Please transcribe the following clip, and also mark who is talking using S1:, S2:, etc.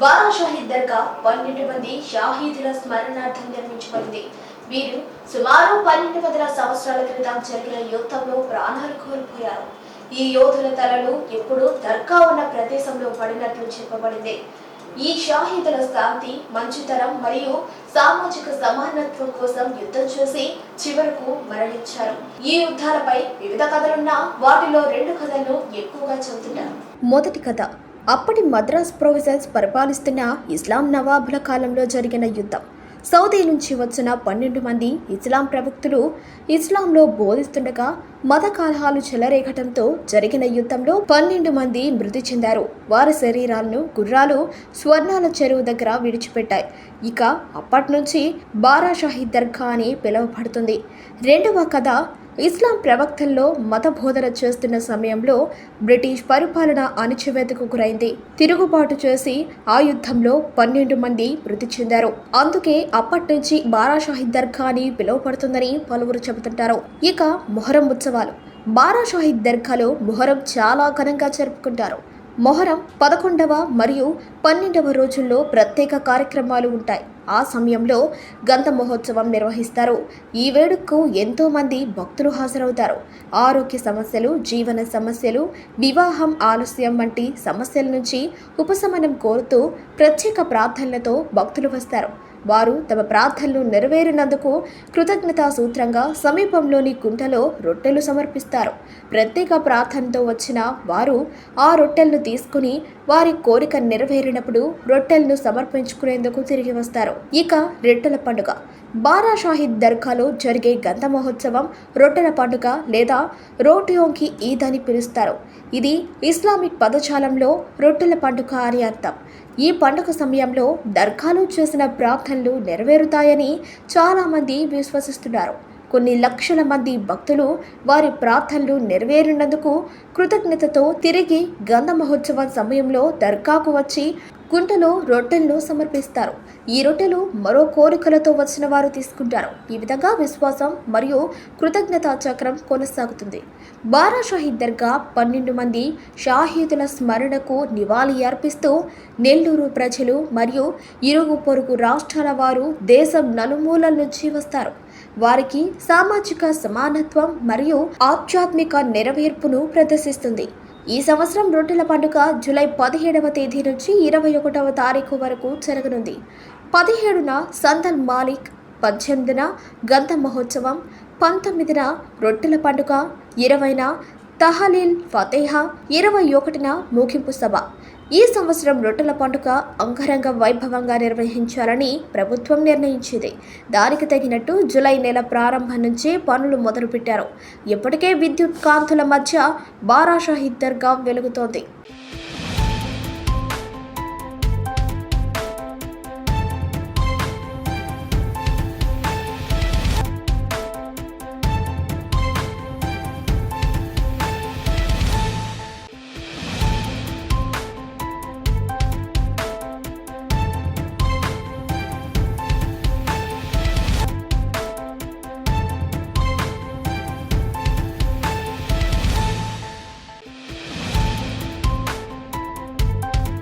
S1: బారా షాహీద్ దర్గా 12 మంది షాహీదుల స్మరణార్థం నిర్మించబడింది. వీరు సుమారు 1200 సంవత్సరాల క్రితం జరిగిన యుద్ధంలో ప్రాణాలు కోల్పోయారు. ఈ యోధుల తలలు ఎప్పుడు దర్గా ఉన్న ప్రదేశంలో పడినట్లు చెప్పబడింది. ఈ షాహీదుల శాంతి, మంచితనం మరియు సామాజిక సమానత్వం కోసం యుద్ధం చేసి చివరకు మరణించారు. ఈ యుద్ధాలపై వివిధ కథలున్నా వాటిలో 2 కథలను ఎక్కువగా చెబుతున్నారు. మొదటి కథ అప్పటి మద్రాస్ ప్రొవిజన్స్ పరిపాలిస్తున్న ఇస్లాం నవాబుల కాలంలో జరిగిన యుద్ధం. సౌదీ నుంచి వచ్చిన 12 మంది ఇస్లాం ప్రవక్తులు ఇస్లాంలో బోధిస్తుండగా మత కలహాలు చెలరేగటంతో జరిగిన యుద్ధంలో 12 మంది మృతి చెందారు. వారి శరీరాలను గుర్రాలు స్వర్ణాల చెరువు దగ్గర విడిచిపెట్టాయి. ఇక అప్పటి నుంచి బారా షాహీద్ దర్గా అని పిలువబడుతుంది. రెండవ కథ ఇస్లాం ప్రవక్తల్లో మత బోధన చేస్తున్న సమయంలో బ్రిటిష్ పరిపాలన అణచివేతకు గురైంది. తిరుగుబాటు చేసి ఆ యుద్ధంలో 12 మంది మృతి చెందారు. అందుకే అప్పటి నుంచి బారా షాహీద్ దర్గా అని పిలువబడుతుందని పలువురు చెబుతుంటారు. ఇక మొహరం ఉత్సవాలు. బారా షాహీద్ దర్గాలో మొహరం చాలా ఘనంగా జరుపుకుంటారు. మొహరం 11వ మరియు 12వ రోజుల్లో ప్రత్యేక కార్యక్రమాలు ఉంటాయి. ఆ సమయంలో గంధ మహోత్సవం నిర్వహిస్తారు. ఈ వేడుకకు ఎంతో మంది భక్తులు హాజరవుతారు. ఆరోగ్య సమస్యలు, జీవన సమస్యలు, వివాహం ఆలస్యం వంటి సమస్యల నుంచి ఉపశమనం కోరుతూ ప్రత్యేక ప్రార్థనలతో భక్తులు వస్తారు. వారు తమ ప్రార్థనలు నెరవేరినందుకు కృతజ్ఞతా సూత్రంగా సమీపంలోని కుంటలో రొట్టెలు సమర్పిస్తారు. ప్రత్యేక ప్రార్థనతో వచ్చిన వారు ఆ రొట్టెలను తీసుకుని వారి కోరిక నెరవేరినప్పుడు రొట్టెలను సమర్పించుకునేందుకు తిరిగి వస్తారు. ఇక రొట్టెల పండుగ. బారా షాహీద్ దర్గాలో జరిగే గంధ మహోత్సవం రొట్టెల పండుగ లేదా రోటియోంకి ఈద్ అని పిలుస్తారు. ఇది ఇస్లామిక్ పదజాలంలో రొట్టెల పండుగ అని అర్థం. ఈ పండుగ సమయంలో దర్గాలో చేసిన ప్రార్థనలు నెరవేరుతాయని చాలామంది విశ్వసిస్తున్నారు. కొన్ని లక్షల మంది భక్తులు వారి ప్రార్థనలు నెరవేరినందుకు కృతజ్ఞతతో తిరిగి గంధ మహోత్సవం సమయంలో దర్గాకు వచ్చి కుంటలో రొట్టెలను సమర్పిస్తారు. ఈ రొట్టెలు మరో కోరికలతో వచ్చిన వారు తీసుకుంటారు. ఈ విధంగా విశ్వాసం మరియు కృతజ్ఞతా చక్రం కొనసాగుతుంది. బారా షాహీద్ దర్గా 12 మంది షాహీదుల స్మరణకు నివాళి అర్పిస్తూ నెల్లూరు ప్రజలు మరియు ఇరుగు పొరుగు రాష్ట్రాల వారు దేశం నలుమూలల నుంచి వస్తారు. వారికి సామాజిక సమానత్వం మరియు ఆధ్యాత్మిక నెరవేర్పును ప్రదర్శిస్తుంది. ఈ సంవత్సరం రొట్టెల పండుగ జూలై 17వ తేదీ నుంచి 21వ తారీఖు వరకు జరగనుంది. 17న సందల్ మాలిక్, 18న గంధ మహోత్సవం, 19న రొట్టెల పండుగ, 20న తహలీల్ ఫతేహా, 21న ముగింపు సభ. ఈ సంవత్సరం రొట్టెల పండుగ అంగరంగ వైభవంగా నిర్వహించాలని ప్రభుత్వం నిర్ణయించింది. దానికి తగినట్టు జూలై నెల ప్రారంభం నుంచే పనులు మొదలుపెట్టారు. ఇప్పటికే విద్యుత్ కాంతుల మధ్య బారా షాహీద్ దర్గా వెలుగుతోంది.